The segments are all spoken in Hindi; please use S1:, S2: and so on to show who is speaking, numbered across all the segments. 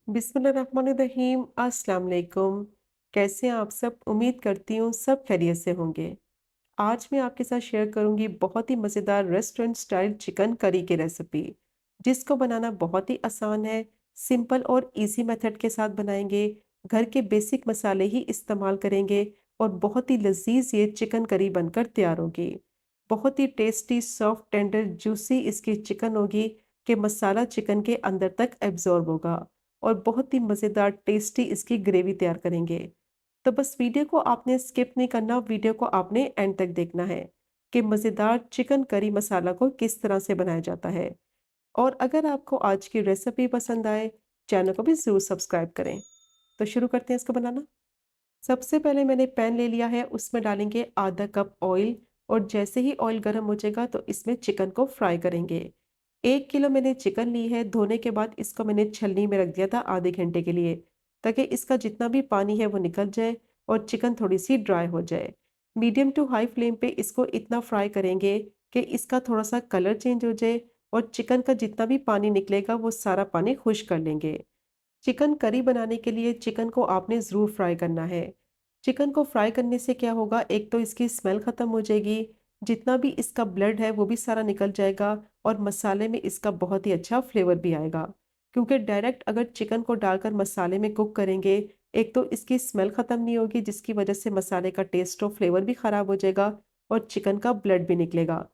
S1: बिस्मिल्लाहिर्रहमानिर्रहीम। अस्सलाम वालेकुम। कैसे हैं आप सब? उम्मीद करती हूँ सब खैरियत से होंगे। आज मैं आपके साथ शेयर करूंगी बहुत ही मज़ेदार रेस्टोरेंट स्टाइल चिकन करी की रेसिपी, जिसको बनाना बहुत ही आसान है। सिंपल और इजी मेथड के साथ बनाएंगे। घर के बेसिक मसाले ही इस्तेमाल करेंगे और बहुत ही लजीज ये चिकन करी बनकर तैयार होगी। बहुत ही टेस्टी, सॉफ्ट, टेंडर, जूसी इसकी चिकन होगी कि मसाला चिकन के अंदर तक एब्जॉर्ब होगा और बहुत ही मज़ेदार टेस्टी इसकी ग्रेवी तैयार करेंगे। तो बस वीडियो को आपने स्किप नहीं करना, वीडियो को आपने एंड तक देखना है कि मज़ेदार चिकन करी मसाला को किस तरह से बनाया जाता है। और अगर आपको आज की रेसिपी पसंद आए, चैनल को भी ज़रूर सब्सक्राइब करें। तो शुरू करते हैं इसको बनाना। सबसे पहले मैंने पैन ले लिया है, उसमें डालेंगे आधा कप ऑयल। और जैसे ही ऑयल गर्म हो जाएगा तो इसमें चिकन को फ्राई करेंगे। 1 किलो मैंने चिकन ली है। धोने के बाद इसको मैंने छलनी में रख दिया था आधे घंटे के लिए, ताकि इसका जितना भी पानी है वो निकल जाए और चिकन थोड़ी सी ड्राई हो जाए। मीडियम टू हाई फ्लेम पे इसको इतना फ्राई करेंगे कि इसका थोड़ा सा कलर चेंज हो जाए और चिकन का जितना भी पानी निकलेगा वो सारा पानी खुश्क कर लेंगे। चिकन करी बनाने के लिए चिकन को आपने ज़रूर फ्राई करना है। चिकन को फ्राई करने से क्या होगा, एक तो इसकी स्मेल ख़त्म हो जाएगी, जितना भी इसका ब्लड है वो भी सारा निकल जाएगा और मसाले में इसका बहुत ही अच्छा फ्लेवर भी आएगा। क्योंकि डायरेक्ट अगर चिकन को डालकर मसाले में कुक करेंगे, एक तो इसकी स्मेल ख़त्म नहीं होगी, जिसकी वजह से मसाले का टेस्ट और फ्लेवर भी ख़राब हो जाएगा और चिकन का ब्लड भी निकलेगा।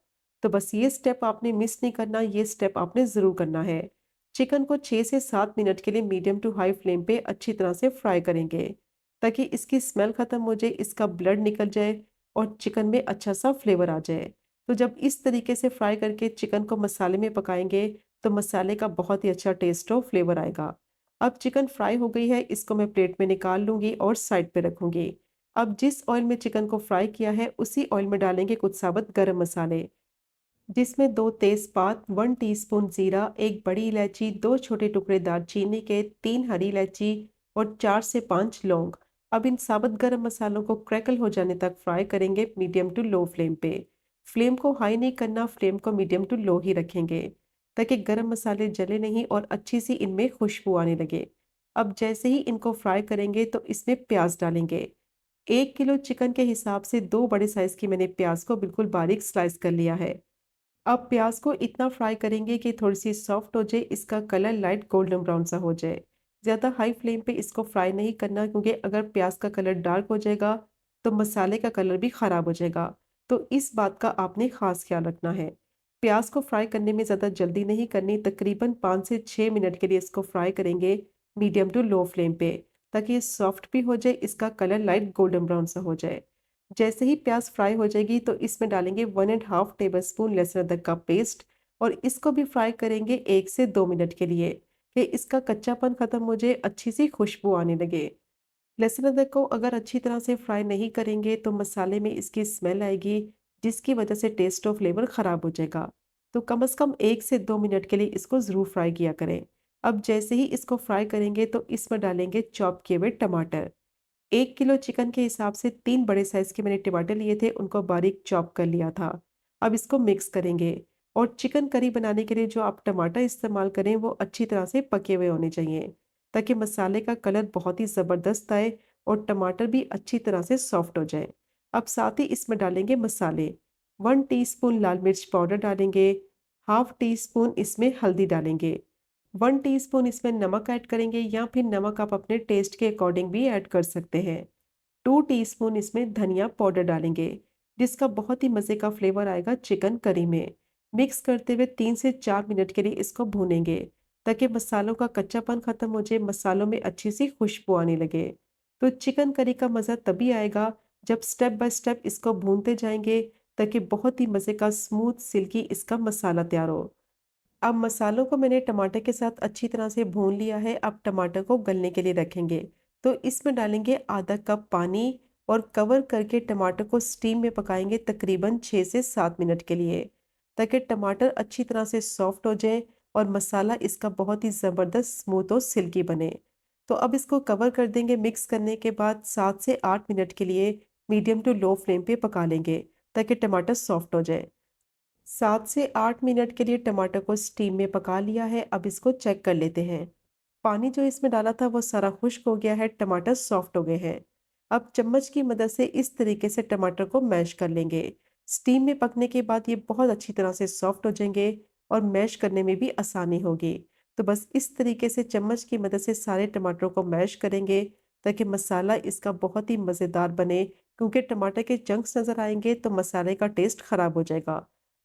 S1: तो बस ये स्टेप आपने मिस नहीं करना, ये स्टेप आपने ज़रूर करना है। चिकन को 6 से 7 मिनट के लिए मीडियम टू हाई फ्लेम पे अच्छी तरह से फ्राई करेंगे, ताकि इसकी स्मेल ख़त्म हो जाए, इसका ब्लड निकल जाए और चिकन में अच्छा सा फ्लेवर आ जाए। तो जब इस तरीके से फ्राई करके चिकन को मसाले में पकाएंगे तो मसाले का बहुत ही अच्छा टेस्ट और फ्लेवर आएगा। अब चिकन फ्राई हो गई है, इसको मैं प्लेट में निकाल लूंगी और साइड पे रखूंगी। अब जिस ऑयल में चिकन को फ्राई किया है उसी ऑयल में डालेंगे कुछ साबुत गरम मसाले, जिसमें 2 तेज़पात, 1 टीस्पून जीरा, 1 बड़ी इलायची, 2 छोटे टुकड़े दालचीनी के, 3 हरी इलायची और 4 से 5 लौंग। अब इन साबुत गरम मसालों को क्रैकल हो जाने तक फ्राई करेंगे मीडियम टू लो फ्लेम पे। फ्लेम को हाई नहीं करना, फ्लेम को मीडियम टू लो ही रखेंगे, ताकि गरम मसाले जले नहीं और अच्छी सी इनमें खुशबू आने लगे। अब जैसे ही इनको फ्राई करेंगे तो इसमें प्याज डालेंगे। 1 किलो चिकन के हिसाब से 2 बड़े साइज़ की मैंने प्याज को बिल्कुल बारीक स्लाइस कर लिया है। अब प्याज को इतना फ्राई करेंगे कि थोड़ी सी सॉफ्ट हो जाए, इसका कलर लाइट गोल्डन ब्राउन सा हो जाए। ज़्यादा हाई फ्लेम पे इसको फ्राई नहीं करना, क्योंकि अगर प्याज का कलर डार्क हो जाएगा तो मसाले का कलर भी ख़राब हो जाएगा। तो इस बात का आपने ख़ास ख्याल रखना है। प्याज को फ्राई करने में ज़्यादा जल्दी नहीं करनी, तकरीबन 5 से 6 मिनट के लिए इसको फ्राई करेंगे मीडियम टू लो फ्लेम पे, ताकि ये सॉफ्ट भी हो जाए, इसका कलर लाइट गोल्डन ब्राउन सा हो जाए। जैसे ही प्याज फ्राई हो जाएगी तो इसमें डालेंगे 1 एंड हाफ टेबल स्पून लहसुन अदरक का पेस्ट और इसको भी फ्राई करेंगे 1 से 2 मिनट के लिए, कि इसका कच्चापन खत्म हो जाए, अच्छी सी खुशबू आने लगे। लहसुन अदरक को अगर अच्छी तरह से फ्राई नहीं करेंगे तो मसाले में इसकी स्मेल आएगी, जिसकी वजह से टेस्ट और फ्लेवर ख़राब हो जाएगा। तो कम से कम 1 से 2 मिनट के लिए इसको ज़रूर फ्राई किया करें। अब जैसे ही इसको फ्राई करेंगे तो इसमें डालेंगे चॉप किए हुए टमाटर। 1 किलो चिकन के हिसाब से 3 बड़े साइज़ के मैंने टमाटर लिए थे, उनको बारीक चॉप कर लिया था। अब इसको मिक्स करेंगे और चिकन करी बनाने के लिए जो आप टमाटर इस्तेमाल करें वो अच्छी तरह से पके हुए होने चाहिए, ताकि मसाले का कलर बहुत ही ज़बरदस्त आए और टमाटर भी अच्छी तरह से सॉफ्ट हो जाए। अब साथ ही इसमें डालेंगे मसाले। 1 टीस्पून लाल मिर्च पाउडर डालेंगे, हाफ टी स्पून इसमें हल्दी डालेंगे, 1 टीस्पून इसमें नमक ऐड करेंगे, या फिर नमक आप अपने टेस्ट के अकॉर्डिंग भी ऐड कर सकते हैं। 2 टीस्पून इसमें धनिया पाउडर डालेंगे, जिसका बहुत ही मज़े का फ्लेवर आएगा चिकन करी में। मिक्स करते हुए 3 से 4 मिनट के लिए इसको भूनेंगे, ताकि मसालों का कच्चापन खत्म हो जाए, मसालों में अच्छी सी खुशबू आने लगे। तो चिकन करी का मज़ा तभी आएगा जब स्टेप बाय स्टेप इसको भूनते जाएंगे, ताकि बहुत ही मज़े का स्मूथ सिल्की इसका मसाला तैयार हो। अब मसालों को मैंने टमाटर के साथ अच्छी तरह से भून लिया है। अब टमाटर को गलने के लिए रखेंगे, तो इसमें डालेंगे आधा कप पानी और कवर करके टमाटर को स्टीम में पकाएंगे तकरीबन 6 से 7 मिनट के लिए, ताकि टमाटर अच्छी तरह से सॉफ्ट हो जाए और मसाला इसका बहुत ही ज़बरदस्त स्मूथ और सिल्की बने। तो अब इसको कवर कर देंगे। मिक्स करने के बाद 7 से 8 मिनट के लिए मीडियम टू लो फ्लेम पे पका लेंगे, ताकि टमाटर सॉफ्ट हो जाए। 7 से 8 मिनट के लिए टमाटर को स्टीम में पका लिया है। अब इसको चेक कर लेते हैं। पानी जो इसमें डाला था वो सारा खुश्क हो गया है, टमाटर सॉफ्ट हो गए हैं। अब चम्मच की मदद से इस तरीके से टमाटर को मैश कर लेंगे। स्टीम में पकने के बाद ये बहुत अच्छी तरह से सॉफ्ट हो जाएंगे और मैश करने में भी आसानी होगी। तो बस इस तरीके से चम्मच की मदद से सारे टमाटरों को मैश करेंगे ताकि मसाला इसका बहुत ही मज़ेदार बने, क्योंकि टमाटर के चंक्स नज़र आएंगे तो मसाले का टेस्ट खराब हो जाएगा।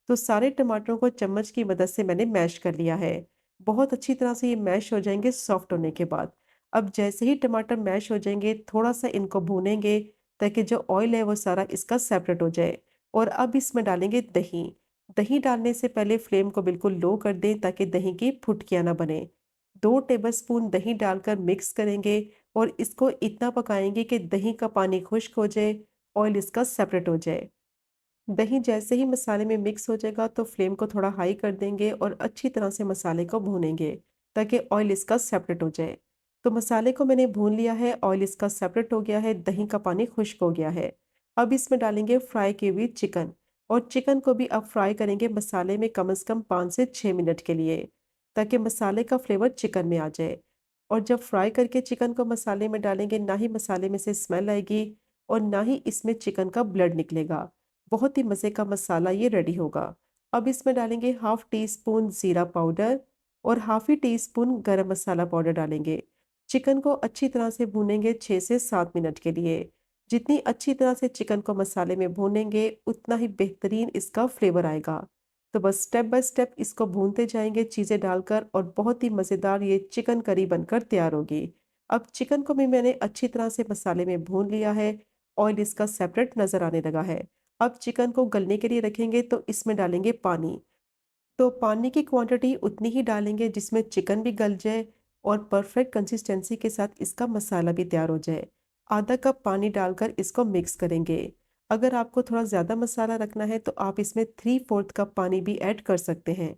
S1: तो सारे टमाटरों को चम्मच की मदद से मैंने मैश कर लिया है। बहुत अच्छी तरह से ये मैश हो जाएँगे सॉफ्ट होने के बाद। अब जैसे ही टमाटर मैश हो जाएँगे, थोड़ा-सा इनको भूनेंगे ताकि जो ऑयल है वो सारा इसका सेपरेट हो जाए। और अब इसमें डालेंगे दही। दही डालने से पहले फ्लेम को बिल्कुल लो कर दें ताकि दही की फुटकियाँ ना बने। 2 टेबलस्पून दही डालकर मिक्स करेंगे और इसको इतना पकाएँगे कि दही का पानी खुश्क हो जाए, ऑयल इसका सेपरेट हो जाए। दही जैसे ही मसाले में मिक्स हो जाएगा तो फ्लेम को थोड़ा हाई कर देंगे और अच्छी तरह से मसाले को भूनेंगे ताकि ऑयल इसका सेपरेट हो जाए। तो मसाले को मैंने भून लिया है, ऑयल इसका सेपरेट हो गया है, दही का पानी खुश्क हो गया है। अब इसमें डालेंगे फ्राई की हुई चिकन और चिकन को भी अब फ्राई करेंगे मसाले में कम से कम 5 से 6 मिनट के लिए, ताकि मसाले का फ्लेवर चिकन में आ जाए। और जब फ्राई करके चिकन को मसाले में डालेंगे, ना ही मसाले में से स्मेल आएगी और ना ही इसमें चिकन का ब्लड निकलेगा। बहुत ही मज़े का मसाला ये रेडी होगा। अब इसमें डालेंगे हाफ़ टी स्पून ज़ीरा पाउडर और हाफ़ ही टी स्पून गरम मसाला पाउडर डालेंगे। चिकन को अच्छी तरह से भूनेंगे 6 से 7 मिनट के लिए। जितनी अच्छी तरह से चिकन को मसाले में भूनेंगे, उतना ही बेहतरीन इसका फ्लेवर आएगा। तो बस स्टेप बाय स्टेप इसको भूनते जाएँगे चीज़ें डालकर और बहुत ही मज़ेदार ये चिकन करी बनकर तैयार होगी। अब चिकन को भी मैंने अच्छी तरह से मसाले में भून लिया है, ऑयल इसका सेपरेट नज़र आने लगा है। अब चिकन को गलने के लिए रखेंगे तो इसमें डालेंगे पानी। तो पानी की क्वांटिटी उतनी ही डालेंगे जिसमें चिकन भी गल जाए और परफेक्ट कंसिस्टेंसी के साथ इसका मसाला भी तैयार हो जाए। आधा कप पानी डालकर इसको मिक्स करेंगे। अगर आपको थोड़ा ज़्यादा मसाला रखना है तो आप इसमें 3/4 कप पानी भी ऐड कर सकते हैं।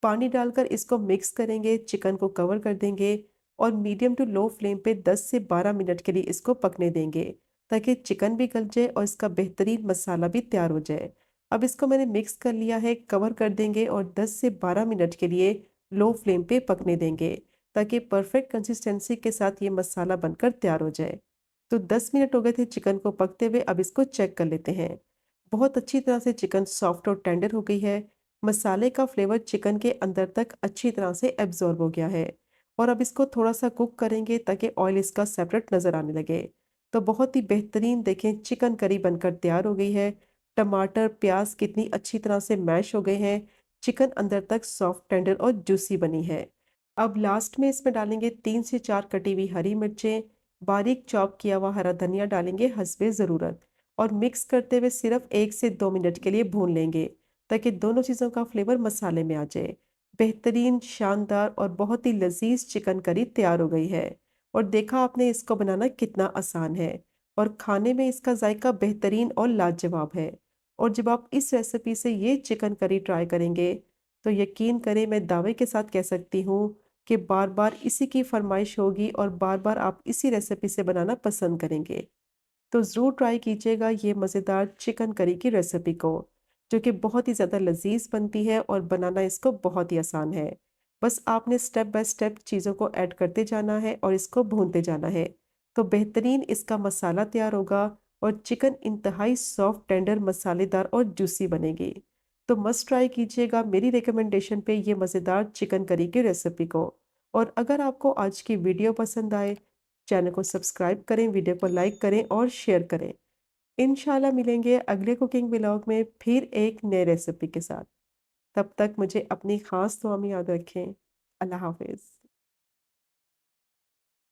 S1: पानी डालकर इसको मिक्स करेंगे, चिकन को कवर कर देंगे और मीडियम टू लो फ्लेम पे 10 से 12 मिनट के लिए इसको पकने देंगे ताकि चिकन भी गल जाए और इसका बेहतरीन मसाला भी तैयार हो जाए। अब इसको मैंने मिक्स कर लिया है, कवर कर देंगे और 10 से 12 मिनट के लिए लो फ्लेम पे पकने देंगे ताकि परफेक्ट कंसिस्टेंसी के साथ ये मसाला बनकर तैयार हो जाए। तो 10 मिनट हो गए थे चिकन को पकते हुए, अब इसको चेक कर लेते हैं। बहुत अच्छी तरह से चिकन सॉफ्ट और टेंडर हो गई है। मसाले का फ्लेवर चिकन के अंदर तक अच्छी तरह से एब्जॉर्ब हो गया है और अब इसको थोड़ा-सा कुक करेंगे ताकि ऑयल इसका सेपरेट नज़र आने लगे। तो बहुत ही बेहतरीन देखें चिकन करी बनकर तैयार हो गई है। टमाटर, प्याज़ कितनी अच्छी तरह से मैश हो गए हैं। चिकन अंदर तक सॉफ्ट, टेंडर और जूसी बनी है। अब लास्ट में इसमें डालेंगे 3 से 4 कटी हुई हरी मिर्चें, बारीक चॉप किया हुआ हरा धनिया डालेंगे हस्बे ज़रूरत और मिक्स करते हुए सिर्फ 1 से 2 मिनट के लिए भून लेंगे ताकि दोनों चीज़ों का फ्लेवर मसाले में आ जाए। बेहतरीन, शानदार और बहुत ही लज़ीज़ चिकन करी तैयार हो गई है और देखा आपने इसको बनाना कितना आसान है और खाने में इसका जायका बेहतरीन और लाजवाब है। और जब आप इस रेसिपी से ये चिकन करी ट्राई करेंगे, तो यकीन करें मैं दावे के साथ कह सकती हूँ कि बार-बार इसी की फ़रमाइश होगी और बार-बार आप इसी रेसिपी से बनाना पसंद करेंगे। तो ज़रूर ट्राई कीजिएगा ये मज़ेदार चिकन करी की रेसिपी को, जो कि बहुत ही ज़्यादा लज़ीज़ बनती है और बनाना इसको बहुत ही आसान है। बस आपने स्टेप बाय स्टेप चीज़ों को ऐड करते जाना है और इसको भूनते जाना है। तो बेहतरीन इसका मसाला तैयार होगा और चिकन इंतहाई सॉफ्ट, टेंडर, मसालेदार और जूसी बनेगी। तो मस्ट ट्राई कीजिएगा मेरी रिकमेंडेशन पे ये मज़ेदार चिकन करी की रेसिपी को। और अगर आपको आज की वीडियो पसंद आए, चैनल को सब्सक्राइब करें, वीडियो को लाइक करें और शेयर करें। इंशाल्लाह मिलेंगे अगले कुकिंग व्लॉग में फिर एक नए रेसिपी के साथ। तब तक मुझे अपनी ख़ास दुआ में याद रखें। अल्लाह हाफ़िज़।